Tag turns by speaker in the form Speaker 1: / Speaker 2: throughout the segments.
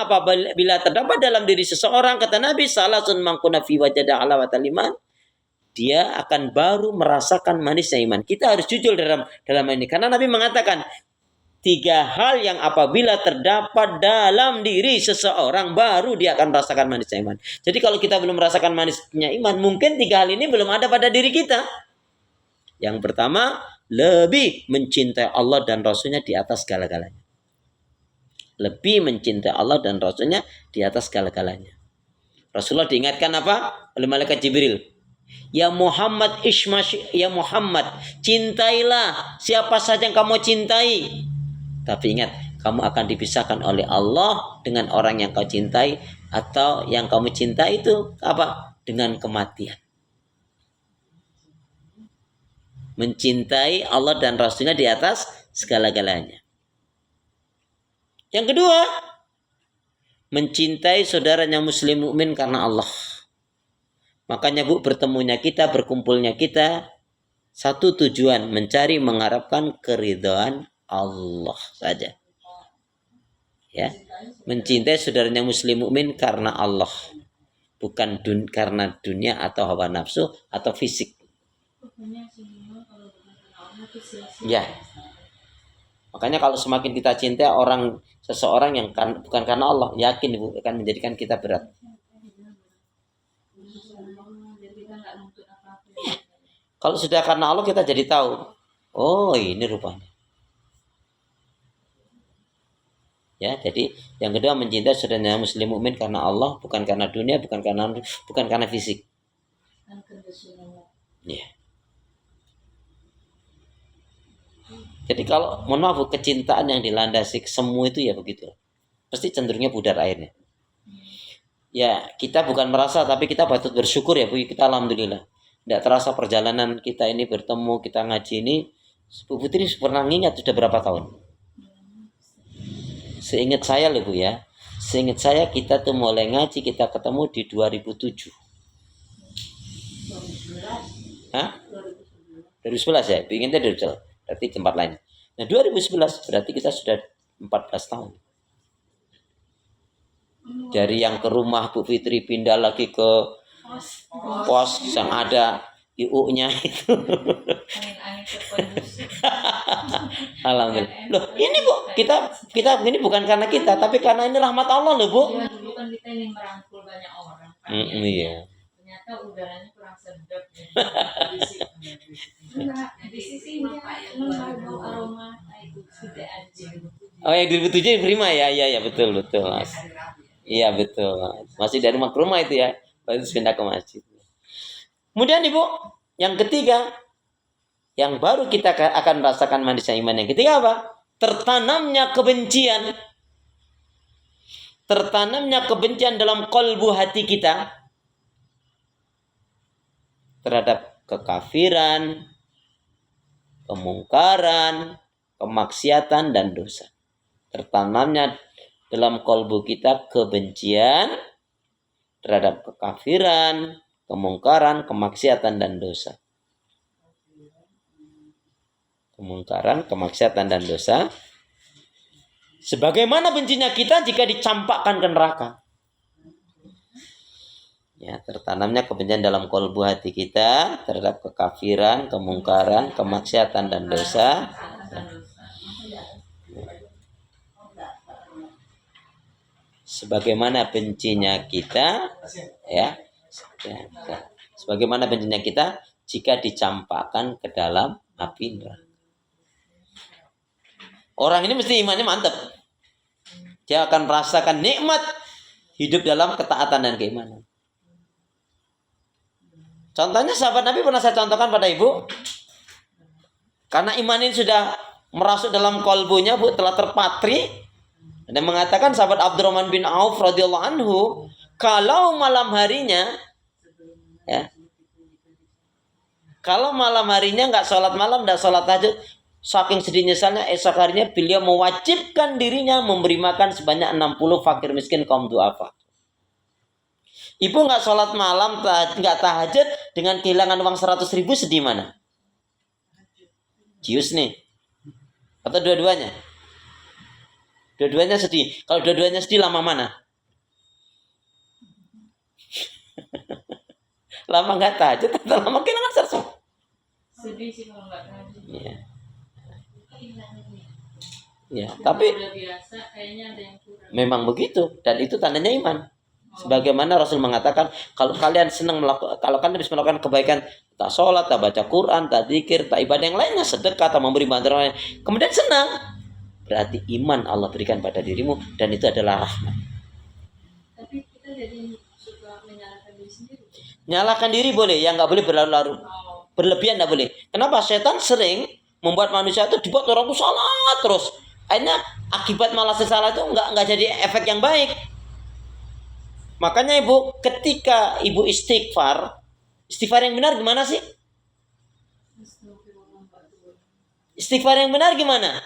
Speaker 1: apabila terdapat dalam diri seseorang, kata Nabi, salasun mangkuna fi wajada halawatal iman, dia akan baru merasakan manisnya iman. Kita harus jujur dalam ini, karena Nabi mengatakan 3 hal yang apabila terdapat dalam diri seseorang, baru dia akan merasakan manisnya iman. Jadi kalau kita belum merasakan manisnya iman, mungkin 3 hal ini belum ada pada diri kita. Yang pertama, lebih mencintai Allah dan Rasulnya di atas segala-galanya. Lebih mencintai Allah dan Rasulnya di atas segala-galanya. Rasulullah diingatkan apa? Oleh malaikat Jibril. Ya Muhammad ya Muhammad, cintailah siapa saja yang kamu cintai. Tapi ingat, kamu akan dipisahkan oleh Allah dengan orang yang kau cintai, atau yang kamu cintai itu apa? Dengan kematian. Mencintai Allah dan Rasulnya di atas segala-galanya. Yang kedua, mencintai saudaranya muslim mukmin karena Allah. Makanya Bu, bertemunya kita, berkumpulnya kita, satu tujuan, mencari mengharapkan keridhaan Allah saja. Ya, mencintai saudaranya muslim mukmin karena Allah, bukan karena dunia atau hawa nafsu atau fisik. Ya. Makanya kalau semakin kita cinta seseorang yang bukan karena Allah, yakin Ibu akan menjadikan kita berat. Ya. Kalau sudah karena Allah, kita jadi tahu, oh ini rupanya. Ya, jadi yang kedua, mencintai saudaranya muslim mukmin karena Allah, bukan karena dunia, bukan karena fisik. Ya. Jadi kalau mohon maaf, kecintaan yang dilandasi semu itu ya begitu, pasti cenderungnya pudar airnya. Ya, kita bukan merasa, tapi kita patut bersyukur ya Bu, kita alhamdulillah. Tidak terasa perjalanan kita ini bertemu, kita ngaji ini, Bu Putri pernah ingat sudah berapa tahun? Seingat saya loh Bu ya, seingat saya kita tuh mulai ngaji, kita ketemu di 2007. Hah? 2011 ya, ingatnya 2011. Berarti tempat lain. Nah 2011 berarti kita sudah 14 tahun. Dari yang ke rumah Bu Fitri pindah lagi ke pos yang ada IU-nya itu. Alhamdulillah. Loh, ini Bu, kita ini bukan karena kita, tapi karena ini rahmat Allah loh Bu.
Speaker 2: Iya, dulu kan kita ingin merangkul banyak orang.
Speaker 1: Iya.
Speaker 2: Ternyata udaranya kurang sedap ya. Di sisi mengandung aroma itu sudah aja.
Speaker 1: Oh, yang 2007 Prima ya, iya betul Mas. Iya betul. Masih dari rumah ke rumah itu ya, baru pindah ke masjid. Kemudian Ibu, yang ketiga, yang baru kita akan merasakan manisnya iman, yang ketiga apa? Tertanamnya kebencian dalam kalbu hati kita terhadap kekafiran, kemungkaran, kemaksiatan dan dosa. Tertanamnya dalam kalbu kita kebencian terhadap kekafiran, kemungkaran, kemaksiatan dan dosa. Kemungkaran, kemaksiatan dan dosa. Sebagaimana bencinya kita jika dicampakkan ke neraka. Ya, tertanamnya kebencian dalam kalbu hati kita terhadap kekafiran, kemungkaran, kemaksiatan dan dosa. Sebagaimana bencinya kita, sebagaimana bencinya kita jika dicampakkan ke dalam api neraka. Orang ini mesti imannya mantap. Dia akan merasakan nikmat hidup dalam ketaatan dan keimanan. Contohnya sahabat Nabi pernah saya contohkan pada Ibu. Karena iman ini sudah merasuk dalam kalbunya Bu, telah terpatri. Dan mengatakan sahabat Abdurrahman bin Auf radhiyallahu anhu, kalau malam harinya nggak sholat malam, nggak sholat tahajud, saking sedih nyesalnya, esok harinya beliau mewajibkan dirinya memberi makan sebanyak 60 fakir miskin kaum duafa. Ibu nggak sholat malam, nggak tahajud, dengan kehilangan uang 100.000 sedih mana? Jius nih. Atau dua-duanya? Dua-duanya sedih. Kalau dua-duanya sedih, lama mana? Lama nggak tahajud atau lama kehilangan sesuatu?
Speaker 2: Sedih sih kalau nggak tahajud.
Speaker 1: Iya. Ya, tapi
Speaker 2: udah biasa, kayaknya ada yang kurang.
Speaker 1: memang begitu, dan itu tandanya iman. Sebagaimana Rasul mengatakan, kalau kalian kalau kalian bisa melakukan kebaikan, tak sholat, tak baca Quran, tak zikir, tak ibadah yang lainnya, sedekah, tak memberi bantuan, kemudian senang, berarti iman Allah berikan pada dirimu, dan itu adalah rahmat.
Speaker 2: Tapi kita jadi suka menyalahkan diri sendiri.
Speaker 1: Nyalakan diri boleh, yang nggak boleh berlarut-larut. Berlebihan nggak boleh. Kenapa? Setan sering membuat manusia itu dibuat orang itu salah terus. Akhirnya akibat malah salah itu nggak jadi efek yang baik. Makanya ibu, ketika ibu istighfar yang benar gimana sih? Istighfar yang benar gimana?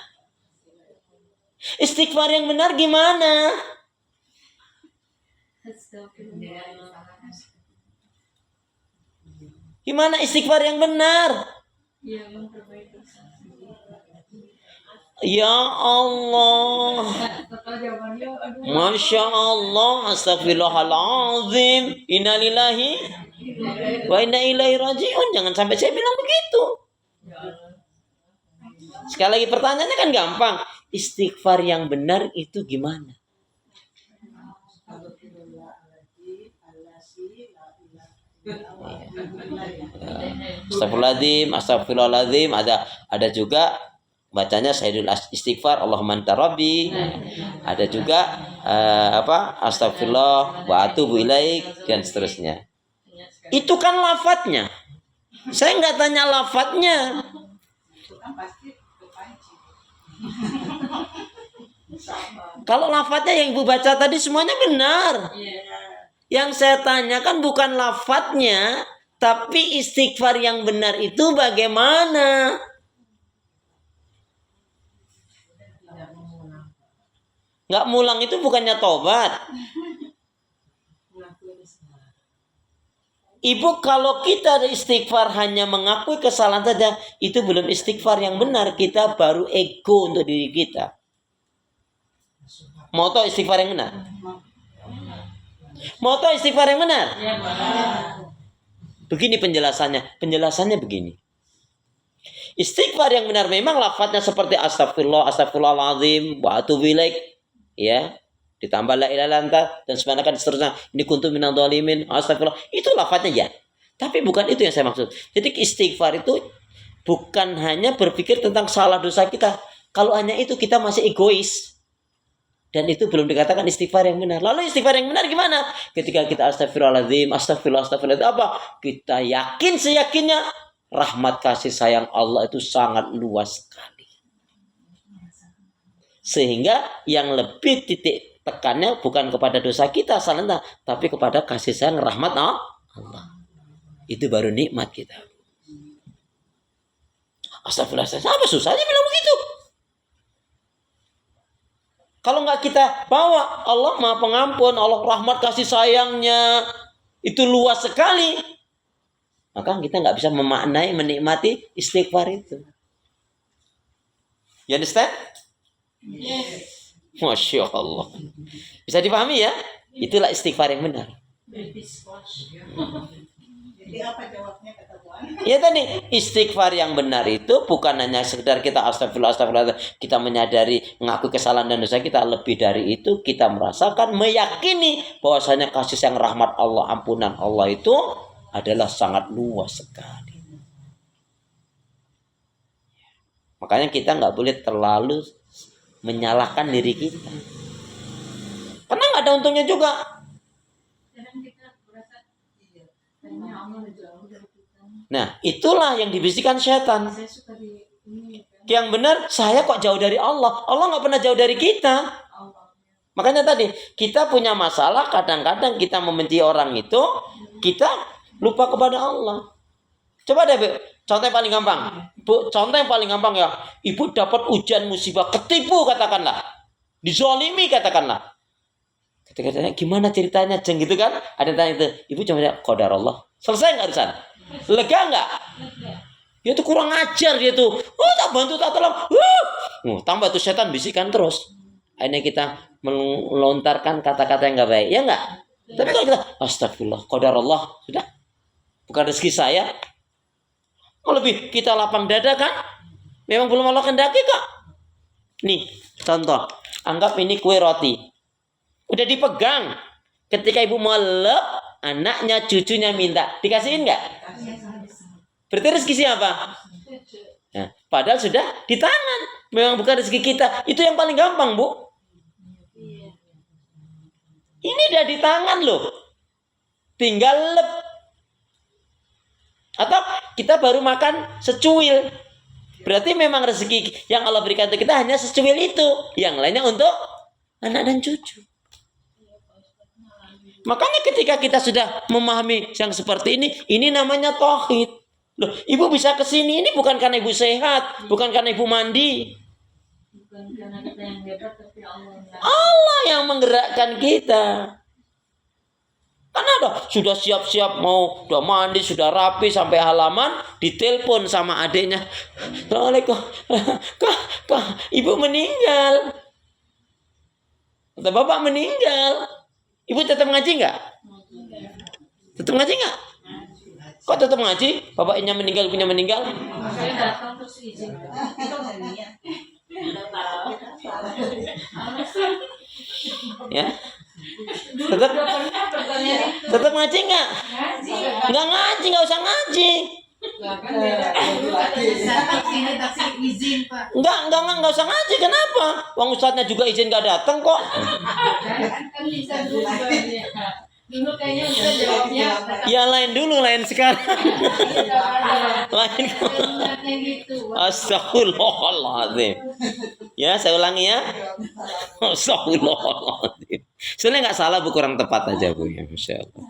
Speaker 1: Istighfar yang benar gimana? Gimana istighfar yang benar?
Speaker 2: Iya, memperbaiki dosa.
Speaker 1: Ya Allah,
Speaker 2: Kata jawabannya, aduh.
Speaker 1: Masya Allah, astagfirullahaladzim, innalillahi wa inna ilaihi raji'un. Jangan sampai saya bilang begitu. Sekali lagi pertanyaannya kan gampang. Istighfar yang benar itu gimana? Astagfirullahaladzim. Ada juga bacanya Sayyidul Istighfar, Allahumma anta rabbi. Ada juga astagfirullah wa atubu ilaik dan seterusnya. Itu kan lafadznya. Saya nggak tanya lafadznya. Kalau lafadznya yang ibu baca tadi semuanya benar. Yang saya tanyakan bukan lafadznya, tapi istighfar yang benar itu bagaimana? Nggak mulang itu bukannya tobat. Ibu, kalau kita istighfar hanya mengakui kesalahan saja, itu belum istighfar yang benar. Kita baru ego untuk diri kita. Mau tahu istighfar yang benar? Mau tahu istighfar yang benar? Begini penjelasannya. Penjelasannya begini. Istighfar yang benar memang lafadznya seperti astagfirullah, astagfirullahaladzim, wa atubu ilaik. Ya, ditambah la ilaha illa anta dan seterusnya. Ini kuntu minadh dhalimin, astagfirullah. Itu lafadznya ya. Tapi bukan itu yang saya maksud. Jadi istighfar itu bukan hanya berpikir tentang salah dosa kita. Kalau hanya itu kita masih egois. Dan itu belum dikatakan istighfar yang benar. Lalu istighfar yang benar gimana? Ketika kita astagfirullahaladzim, astagfirullah apa? Kita yakin seyakinnya rahmat kasih sayang Allah itu sangat luas sekali. Sehingga yang lebih titik tekannya bukan kepada dosa kita salah, tapi kepada kasih sayang rahmat Allah. Itu baru nikmat kita. Astagfirullahaladzim, apa susahnya bilang begitu? Kalau nggak kita bawa, Allah Maha Pengampun, Allah rahmat kasih sayangnya itu luas sekali, maka kita nggak bisa memaknai, menikmati istighfar itu. You understand?
Speaker 2: Yes.
Speaker 1: Masya Allah. Bisa dipahami ya? Itulah istighfar yang benar.
Speaker 3: Jadi apa jawabnya kata Tuhan?
Speaker 1: Ya tadi, istighfar yang benar itu bukan hanya sekedar kita astagfirullah, kita menyadari, mengaku kesalahan dan dosa kita. Lebih dari itu, kita merasakan, meyakini bahwasanya kasih sayang rahmat Allah, ampunan Allah itu adalah sangat luas sekali. Makanya kita nggak boleh terlalu menyalahkan diri kita. Karena nggak ada untungnya juga. Nah, itulah yang dibisikkan setan. Yang benar, saya kok jauh dari Allah. Allah nggak pernah jauh dari kita. Makanya tadi, kita punya masalah, kadang-kadang kita membenci orang itu, kita lupa kepada Allah. Coba deh, Bu. Contoh yang paling gampang. Bu, contoh yang paling gampang ya. Ibu dapat ujian musibah, ketipu katakanlah. Dizolimi katakanlah. Ketika tanya, gimana ceritanya Jeng gitu kan? Ada yang tanya itu. Ibu cuma bilang, qadar Allah. Selesai nggak urusan? Lega nggak? Dia tuh kurang ajar dia tuh. Oh, tak bantu tak tolong. Tambah tuh setan bisikan terus. Akhirnya kita melontarkan kata-kata yang nggak baik, ya nggak? Tapi kalau kita astagfirullah, qadarullah, sudah bukan rezeki saya. Mau lebih kita lapang dada kan? Memang belum Allah kendaki kok. Nih, contoh. Anggap ini kue roti. Udah dipegang. Ketika ibu mau lep, anaknya, cucunya minta. Dikasihin nggak? Berarti rezeki siapa? Nah, padahal sudah di tangan. Memang bukan rezeki kita. Itu yang paling gampang, Bu. Ini udah di tangan loh. Tinggal lep. Atau kita baru makan secuil. Berarti memang rezeki yang Allah berikan untuk kita hanya secuil itu. Yang lainnya untuk anak dan cucu. Makanya ketika kita sudah memahami yang seperti ini namanya tauhid. Loh, ibu bisa ke sini ini bukan karena ibu sehat, bukan karena ibu mandi.
Speaker 2: Bukan karena kita yang hebat, tapi Allah.
Speaker 1: Allah yang menggerakkan kita. Karena sudah siap-siap mau, sudah mandi, sudah rapi sampai halaman, ditelepon sama adiknya. Assalamualaikum, kak, ibu meninggal. Kata bapak meninggal. Ibu tetap ngaji nggak? Tetap ngaji nggak? Kok tetap ngaji? Bapaknya meninggal, ibunya meninggal.
Speaker 2: Saya datang terus izin.
Speaker 1: Ya. Tetap ngaji nggak? Nggak ngaji, nggak usah ngaji. Nggak usah ngaji. Kenapa? Wong ustadznya juga izin nggak datang kok.
Speaker 2: Kan bisa dulu kayaknya udah jawabnya.
Speaker 1: Ya lain dulu, lain sekarang. Lain.
Speaker 2: Gitu.
Speaker 1: Astagfirullahaladzim. Ya, saya ulangi ya. Astagfirullahaladzim. Sebenarnya nggak salah, Bu, kurang tepat aja, Bu. Ya, Masya Allah.